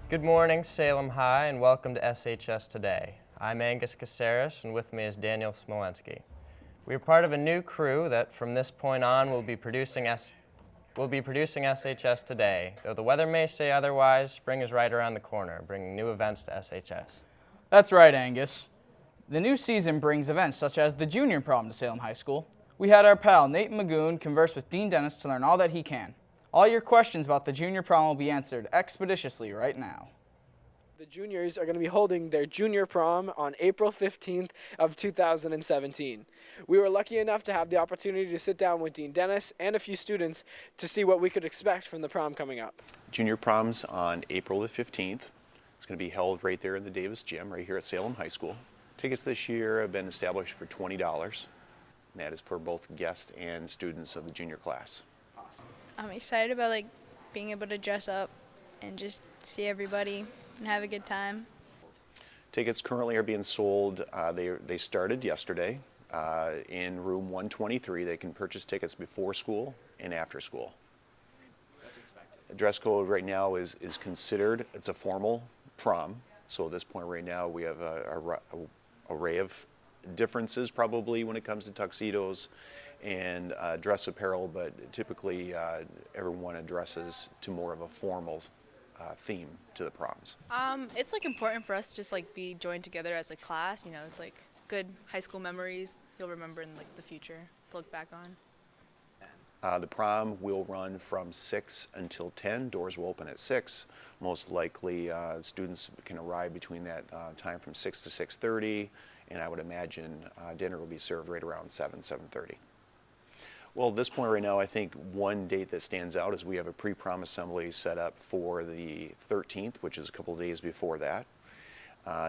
Good morning, Salem High, and welcome to SHS Today. I'm Angus Caceres, and with me is Daniel Smolensky. We are part of a new crew that, from this point on, will be producing SHS Today. Though the weather may say otherwise, spring is right around the corner, bringing new events to SHS. That's right, Angus. The new season brings events such as the Junior Prom to Salem High School. We had our pal Nate Magoon converse with Dean Dennis to learn all that he can. All your questions about the Junior Prom will be answered expeditiously right now. The juniors are going to be holding their junior prom on April 15th of 2017. We were lucky enough to have the opportunity to sit down with Dean Dennis and a few students to see what we could expect from the prom coming up. Junior prom's on April the 15th. It's going to be held right there in the Davis Gym, right here at Salem High School. Tickets this year have been established for $20, and that is for both guests and students of the junior class. I'm excited about being able to dress up and just see everybody and have a good time. Tickets currently are being sold. They started yesterday in room 123. They can purchase tickets before school and after school. That's expected. The dress code right now is considered, it's a formal prom. So at this point right now we have a array of differences probably when it comes to tuxedos and dress apparel, but typically everyone addresses to more of a formal theme to the proms. It's important for us to just be joined together as a class. It's good high school memories you'll remember in the future to look back on. The prom will run from 6 until 10. Doors will open at 6. Most likely students can arrive between that time from 6 to 6:30, and I would imagine dinner will be served right around 7:30. Well, at this point right now, I think one date that stands out is we have a pre-prom assembly set up for the 13th, which is a couple of days before that.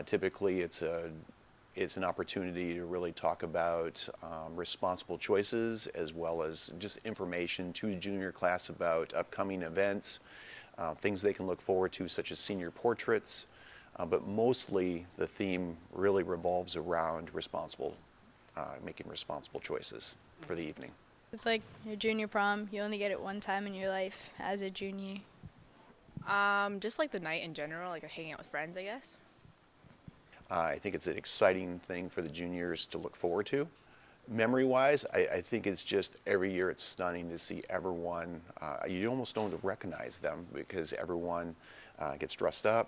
Typically, it's an opportunity to really talk about responsible choices as well as just information to the junior class about upcoming events, things they can look forward to, such as senior portraits. But mostly, the theme really revolves around making responsible choices for the evening. It's like your junior prom. You only get it one time in your life as a junior. Just the night in general, hanging out with friends, I guess. I think it's an exciting thing for the juniors to look forward to. Memory-wise, I think it's just every year it's stunning to see everyone. You almost don't recognize them because everyone gets dressed up.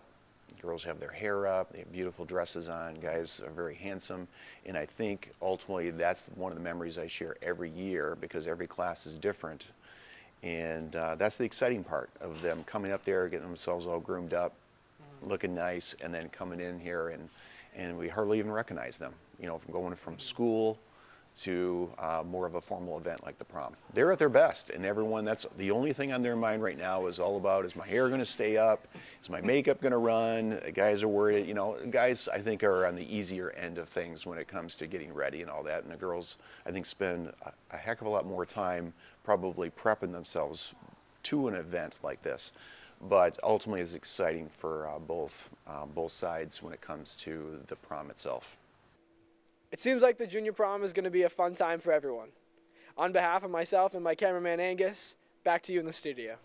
Girls have their hair up, they have beautiful dresses on, guys are very handsome, and I think ultimately that's one of the memories I share every year because every class is different, and that's the exciting part of them coming up there, getting themselves all groomed up, looking nice, and then coming in here and we hardly even recognize them, from going from school to more of a formal event like the prom. They're at their best, and everyone, that's the only thing on their mind right now is all about, is my hair going to stay up? Is my makeup going to run? Guys are worried, guys I think are on the easier end of things when it comes to getting ready and all that, and the girls I think spend a heck of a lot more time probably prepping themselves to an event like this. But ultimately it's exciting for both sides when it comes to the prom itself. It seems like the junior prom is going to be a fun time for everyone. On behalf of myself and my cameraman Angus, back to you in the studio.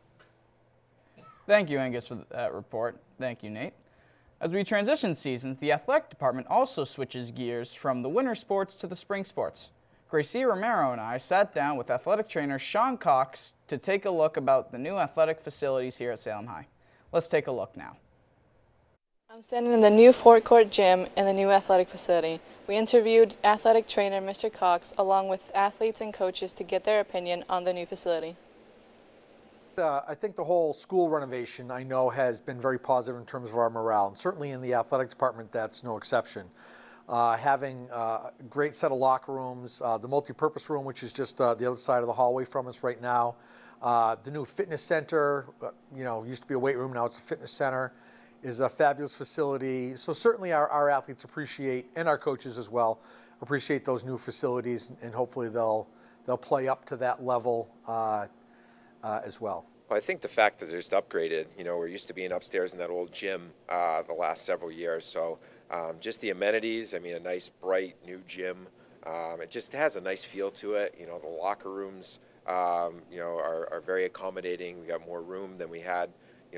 Thank you, Angus, for that report. Thank you, Nate. As we transition seasons, the athletic department also switches gears from the winter sports to the spring sports. Gracie Romero and I sat down with athletic trainer Sean Cox to take a look about the new athletic facilities here at Salem High. Let's take a look now. I'm standing in the new forecourt gym and the new athletic facility. We interviewed athletic trainer Mr. Cox along with athletes and coaches to get their opinion on the new facility. I think the whole school renovation, I know, has been very positive in terms of our morale, and certainly in the athletic department that's no exception. Having a great set of locker rooms, the multi-purpose room, which is just the other side of the hallway from us right now, the new fitness center, used to be a weight room, now it's a fitness center, is a fabulous facility. So certainly our athletes appreciate, and our coaches as well, appreciate those new facilities, and hopefully they'll play up to that level as well. Well, I think the fact that they're just upgraded, we're used to being upstairs in that old gym the last several years. So just the amenities, a nice, bright, new gym. It just has a nice feel to it. The locker rooms, are very accommodating. We got more room than we had,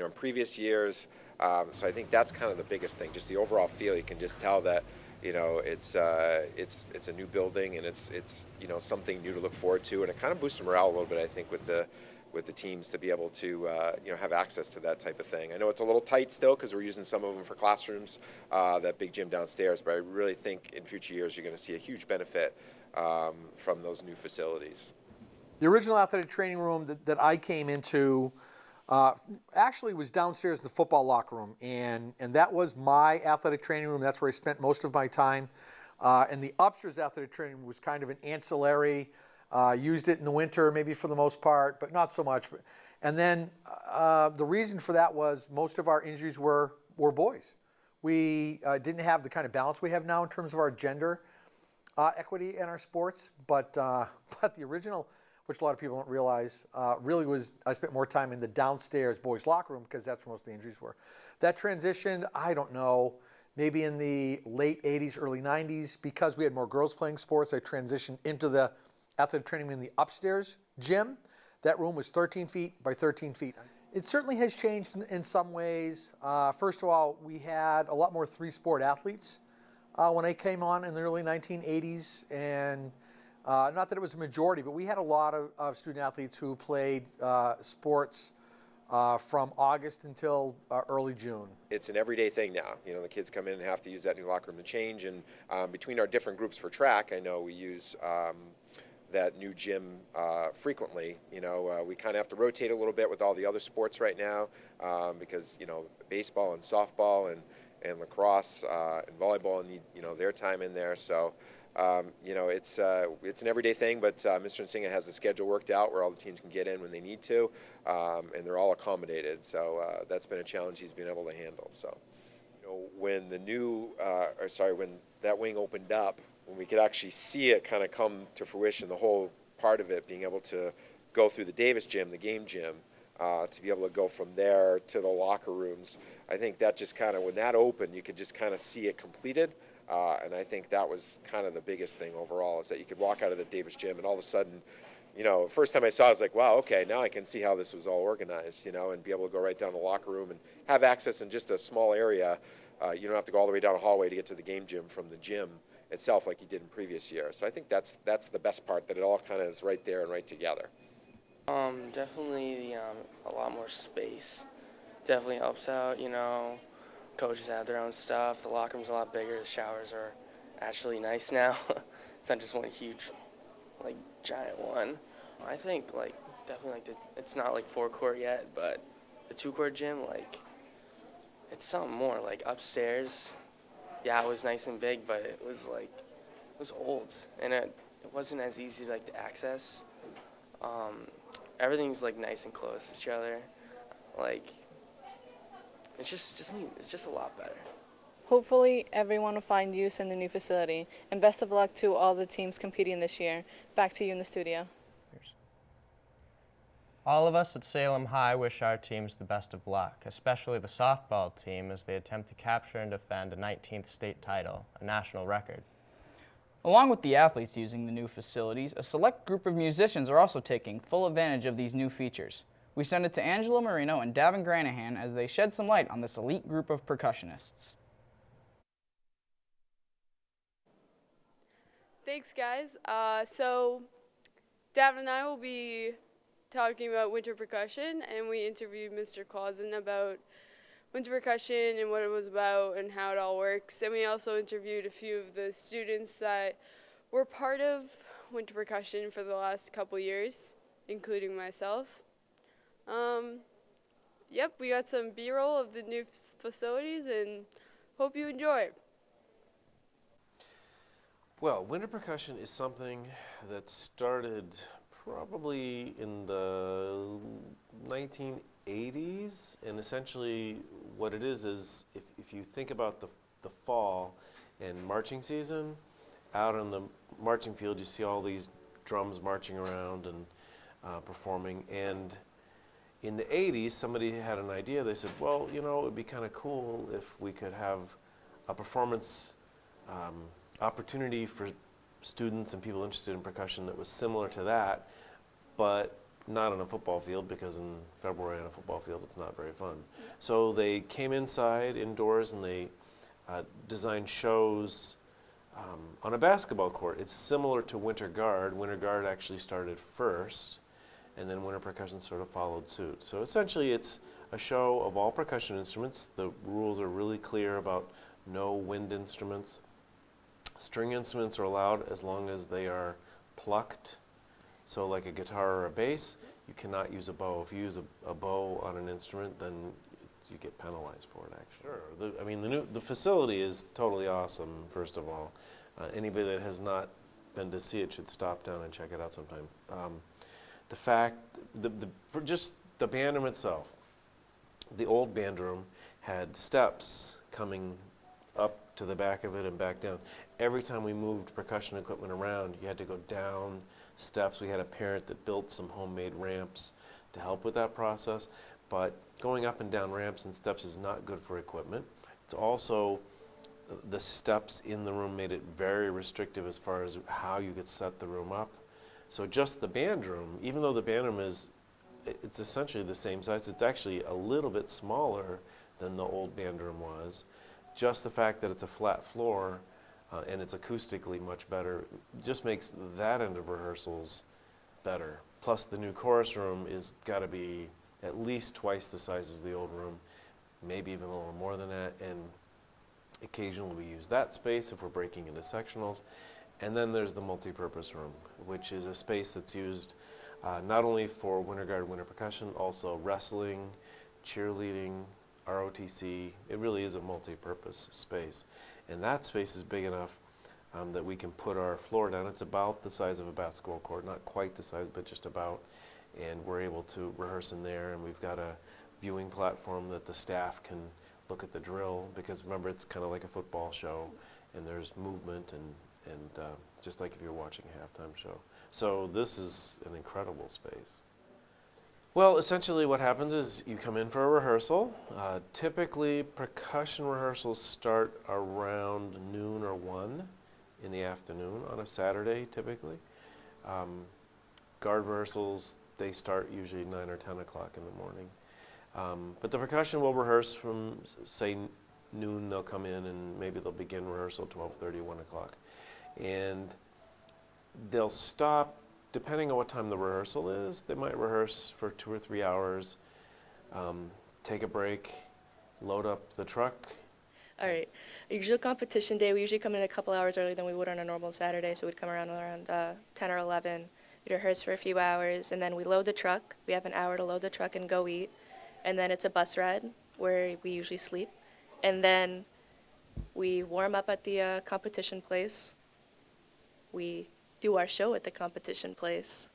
in previous years. So I think that's kind of the biggest thing, just the overall feel. You can just tell that it's a new building, and it's something new to look forward to, and it kind of boosts morale a little bit, I think, with the teams to be able to have access to that type of thing. I know it's a little tight still because we're using some of them for classrooms, that big gym downstairs, but I really think in future years you're going to see a huge benefit from those new facilities. The original athletic training room that I came into actually was downstairs in the football locker room, and that was my athletic training room. That's where I spent most of my time. And the upstairs athletic training room was kind of an ancillary. Used it in the winter maybe for the most part, but not so much. And then the reason for that was most of our injuries were boys. We didn't have the kind of balance we have now in terms of our gender equity in our sports, but the original, which a lot of people don't realize, really was I spent more time in the downstairs boys' locker room because that's where most of the injuries were. That transitioned, I don't know, maybe in the late 80s, early 90s, because we had more girls playing sports. I transitioned into the athletic training in the upstairs gym. That room was 13 feet by 13 feet. It certainly has changed in some ways. First of all, we had a lot more three-sport athletes when I came on in the early 1980s, and not that it was a majority, but we had a lot of student athletes who played sports from August until early June. It's an everyday thing now. The kids come in and have to use that new locker room to change, and between our different groups for track, I know we use that new gym frequently. We kind of have to rotate a little bit with all the other sports right now because baseball and softball and lacrosse and volleyball need their time in there. So it's an everyday thing, but Mr. Nsinga has a schedule worked out where all the teams can get in when they need to, and they're all accommodated. So that's been a challenge he's been able to handle. So when when that wing opened up, when we could actually see it kind of come to fruition, the whole part of it being able to go through the Davis gym, the game gym, to be able to go from there to the locker rooms, I think that just kind of, when that opened, you could just kind of see it completed. And I think that was kind of the biggest thing overall, is that you could walk out of the Davis gym and all of a sudden, first time I saw it, I was like, wow, okay, now I can see how this was all organized, and be able to go right down to the locker room and have access in just a small area. You don't have to go all the way down a hallway to get to the game gym from the gym itself like you did in previous years. So I think that's the best part, that it all kind of is right there and right together. Definitely a lot more space. Definitely helps out, Coaches have their own stuff. The locker room's a lot bigger. The showers are actually nice now. It's not just one huge, giant one. I think, definitely, it's not like forecourt yet, but the two-court gym, it's something more. Upstairs, yeah, it was nice and big, but it was old, and it wasn't as easy to access. Everything's nice and close to each other. It's just a lot better. Hopefully, everyone will find use in the new facility, and best of luck to all the teams competing this year. Back to you in the studio. All of us at Salem High wish our teams the best of luck, especially the softball team as they attempt to capture and defend a 19th state title, a national record. Along with the athletes using the new facilities, a select group of musicians are also taking full advantage of these new features. We send it to Angela Marino and Davin Granahan as they shed some light on this elite group of percussionists. Thanks, guys. So Davin and I will be talking about winter percussion, and we interviewed Mr. Clausen about winter percussion and what it was about and how it all works. And we also interviewed a few of the students that were part of winter percussion for the last couple years, including myself. Yep, we got some B-roll of the new facilities and hope you enjoy. Well, winter percussion is something that started probably in the 1980s, and essentially what it is if you think about the fall and marching season, out on the marching field you see all these drums marching around and performing, and in the 80s somebody had an idea. They said, well, it would be kind of cool if we could have a performance opportunity for students and people interested in percussion that was similar to that, but not on a football field, because in February on a football field it's not very fun. So they came indoors, and they designed shows on a basketball court. It's similar to Winter Guard. Winter Guard actually started first, and then Winter Percussion sort of followed suit. So essentially it's a show of all percussion instruments. The rules are really clear about no wind instruments. String instruments are allowed as long as they are plucked. So like a guitar or a bass, you cannot use a bow. If you use a bow on an instrument, then you get penalized for it, actually. Sure. The facility is totally awesome, first of all. Anybody that has not been to see it should stop down and check it out sometime. For just the band room itself, the old band room had steps coming up to the back of it and back down. Every time we moved percussion equipment around, you had to go down steps. We had a parent that built some homemade ramps to help with that process. But going up and down ramps and steps is not good for equipment. It's also, the steps in the room made it very restrictive as far as how you could set the room up. So just the band room, even though the band room it's essentially the same size, it's actually a little bit smaller than the old band room was. Just the fact that it's a flat floor and it's acoustically much better just makes that end of rehearsals better. Plus the new chorus room is got to be at least twice the size as the old room, maybe even a little more than that, and occasionally we use that space if we're breaking into sectionals. And then there's the multi-purpose room, which is a space that's used not only for Winter Guard, Winter Percussion, also wrestling, cheerleading, ROTC. It really is a multi-purpose space. And that space is big enough that we can put our floor down. It's about the size of a basketball court, not quite the size, but just about. And we're able to rehearse in there, and we've got a viewing platform that the staff can look at the drill, because remember, it's kind of like a football show, and there's movement, and just like if you're watching a halftime show. So this is an incredible space. Well, essentially what happens is you come in for a rehearsal. Typically, percussion rehearsals start around noon or 1 in the afternoon on a Saturday, typically. Guard rehearsals, they start usually 9 or 10 o'clock in the morning. But the percussion will rehearse from, say, noon. They'll come in and maybe they'll begin rehearsal 12:30, 1 o'clock. And they'll stop, depending on what time the rehearsal is. They might rehearse for 2 or 3 hours, take a break, load up the truck. All right. Usual competition day, we usually come in a couple hours earlier than we would on a normal Saturday, so we'd come around 10 or 11. We'd rehearse for a few hours, and then we load the truck. We have an hour to load the truck and go eat. And then it's a bus ride where we usually sleep. And then we warm up at the competition place. We do our show at the competition place.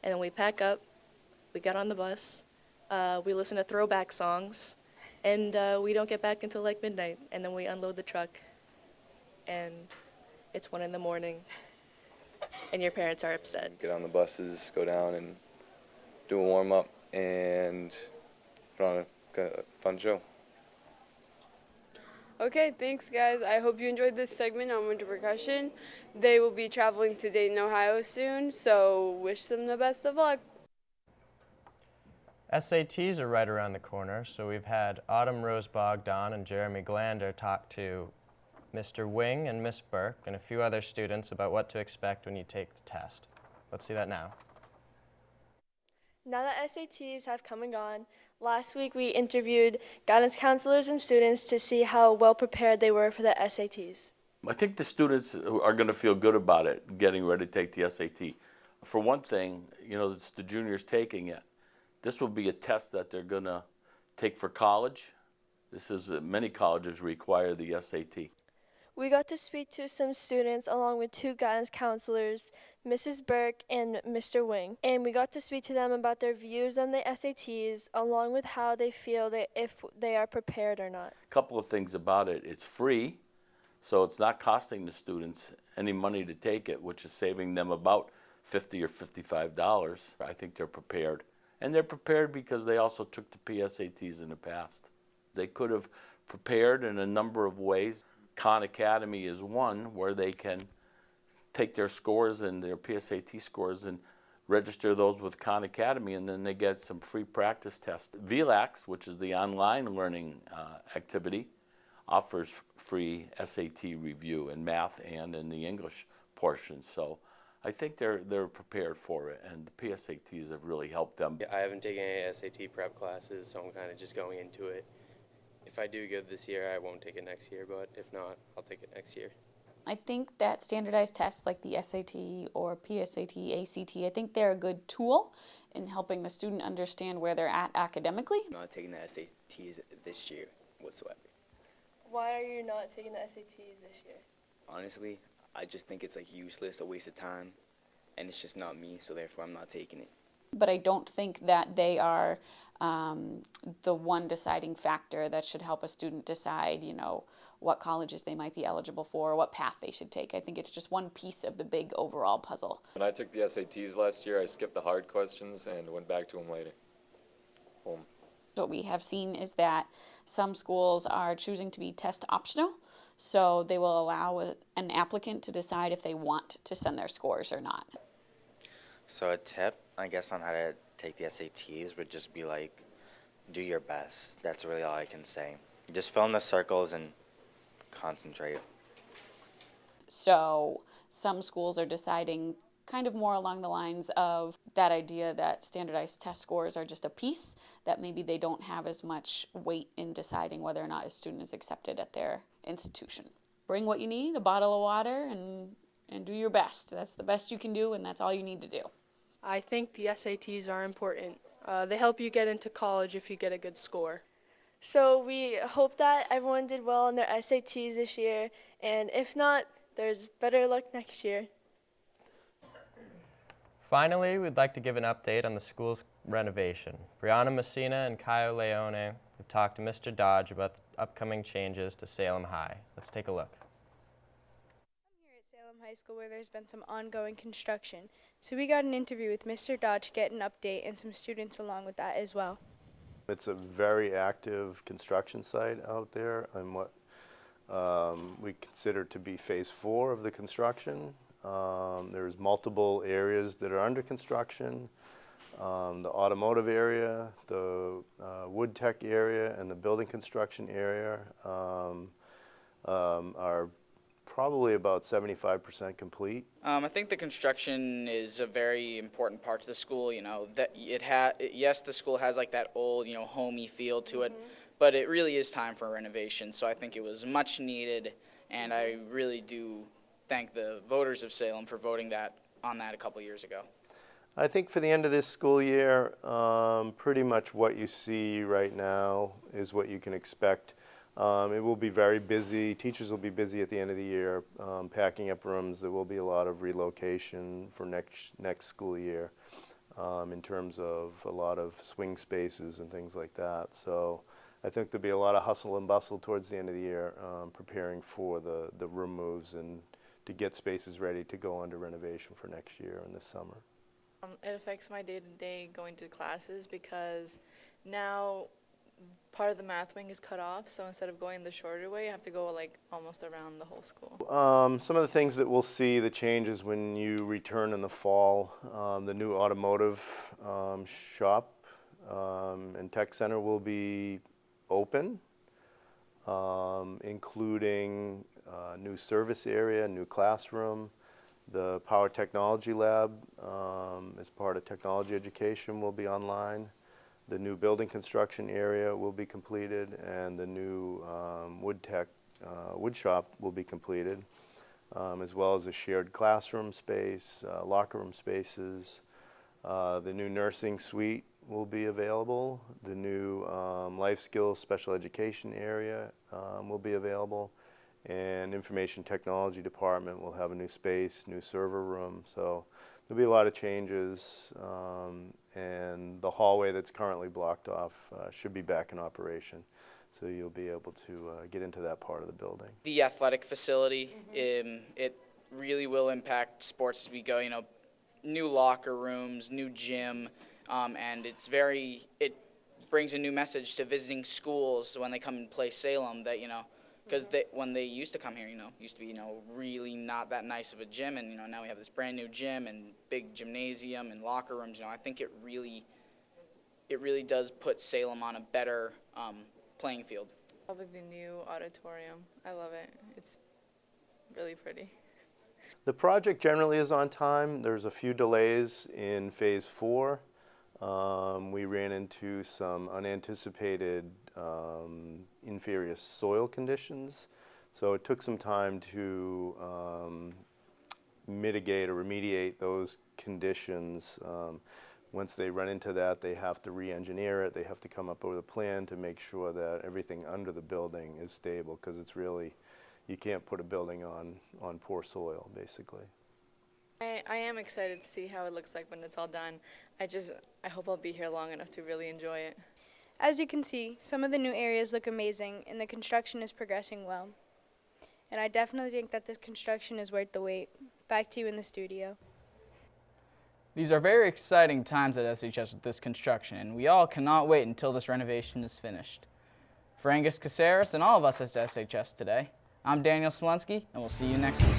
And then we pack up, we get on the bus, we listen to throwback songs, and we don't get back until like midnight. And then we unload the truck, and it's 1 in the morning, and your parents are upset. Get on the buses, go down and do a warm-up, and put on a fun show. Okay, thanks guys. I hope you enjoyed this segment on Winter Percussion. They will be traveling to Dayton, Ohio soon, so wish them the best of luck. SATs are right around the corner, so we've had Autumn Rose Bogdan and Jeremy Glander talk to Mr. Wing and Miss Burke and a few other students about what to expect when you take the test. Let's see that now. Now that SATs have come and gone, last week we interviewed guidance counselors and students to see how well prepared they were for the SATs. I think the students are going to feel good about it, getting ready to take the SAT. For one thing, it's the juniors taking it. This will be a test that they're going to take for college. Many colleges require the SAT. We got to speak to some students along with 2 guidance counselors, Mrs. Burke and Mr. Wing. And we got to speak to them about their views on the SATs, along with how they feel if they are prepared or not. A couple of things about it. It's free, so it's not costing the students any money to take it, which is saving them about $50 or $55. I think they're prepared. And they're prepared because they also took the PSATs in the past. They could have prepared in a number of ways. Khan Academy is one where they can take their scores and their PSAT scores and register those with Khan Academy, and then they get some free practice tests. VLAX, which is the online learning activity, offers free SAT review in math and in the English portion. So I think they're prepared for it, and the PSATs have really helped them. I haven't taken any SAT prep classes, so I'm kind of just going into it. If I do good this year, I won't take it next year, but if not, I'll take it next year. I think that standardized tests like the SAT or PSAT, ACT, I think they're a good tool in helping the student understand where they're at academically. I'm not taking the SATs this year whatsoever. Why are you not taking the SATs this year? Honestly, I just think it's like useless, a waste of time, and it's just not me, so therefore I'm not taking it. But I don't think that they are the one deciding factor that should help a student decide, you know, what colleges they might be eligible for, what path they should take. I think it's just one piece of the big overall puzzle. When I took the SATs last year, I skipped the hard questions and went back to them later. Boom. What we have seen is that some schools are choosing to be test optional, so they will allow an applicant to decide if they want to send their scores or not. So a tip, I guess, on how to take the SATs would just be like, do your best. That's really all I can say. Just fill in the circles and concentrate. So some schools are deciding kind of more along the lines of that idea that standardized test scores are just a piece, that maybe they don't have as much weight in deciding whether or not a student is accepted at their institution. Bring what you need, a bottle of water, and do your best. That's the best you can do, and that's all you need to do. I think the SATs are important. They help you get into college if you get a good score. So we hope that everyone did well on their SATs this year, and if not, there's better luck next year. Finally, we'd like to give an update on the school's renovation. Brianna Messina and Kyle Leone have talked to Mr. Dodge about the upcoming changes to Salem High. Let's take a look. I'm here at Salem High School where there's been some ongoing construction. So we got an interview with Mr. Dodge to get an update and some students along with that as well. It's a very active construction site out there and what we consider to be phase 4 of the construction. There's multiple areas that are under construction. The automotive area, the wood tech area, and the building construction area are probably about 75% complete. I think the construction is a very important part to the school. You know, that yes, the school has like that old, you know, homey feel to it, but it really is time for renovation. So I think it was much needed, and I really do thank the voters of Salem for voting on that a couple years ago. I think for the end of this school year, pretty much what you see right now is what you can expect. It will be very busy. Teachers will be busy at the end of the year, packing up rooms. There will be a lot of relocation for next school year in terms of a lot of swing spaces and things like that. So I think there'll be a lot of hustle and bustle towards the end of the year, preparing for the room moves and to get spaces ready to go under renovation for next year and this summer. It affects my day-to-day going to classes because now part of the math wing is cut off, so instead of going the shorter way, I have to go like almost around the whole school. Some of the things that we'll see, the changes when you return in the fall, the new automotive shop and tech center will be open, including new service area, new classroom. The power technology lab as part of technology education will be online. The new building construction area will be completed, and the new wood shop will be completed, as well as a shared classroom space, locker room spaces. The new nursing suite will be available. The new life skills special education area will be available. And information technology department will have a new space, new server room. So there'll be a lot of changes, and the hallway that's currently blocked off should be back in operation. So you'll be able to get into that part of the building. The athletic facility, it really will impact sports as we go. You know, new locker rooms, new gym, and it brings a new message to visiting schools when they come and play Salem that, you know, because when they used to come here, used to be, really not that nice of a gym, and now we have this brand new gym and big gymnasium and locker rooms. I think it really does put Salem on a better playing field. Probably the new auditorium. I love it. It's really pretty. The project generally is on time. There's a few delays in phase 4. We ran into some unanticipated inferior soil conditions, so it took some time to mitigate or remediate those conditions. Once they run into that, they have to re-engineer it. They have to come up with a plan to make sure that everything under the building is stable, because it's really, you can't put a building on poor soil, basically. I am excited to see how it looks like when it's all done. I hope I'll be here long enough to really enjoy it. As you can see, some of the new areas look amazing and the construction is progressing well. And I definitely think that this construction is worth the wait. Back to you in the studio. These are very exciting times at SHS with this construction, and we all cannot wait until this renovation is finished. For Angus Caceres and all of us at SHS Today, I'm Daniel Smolensky, and we'll see you next week.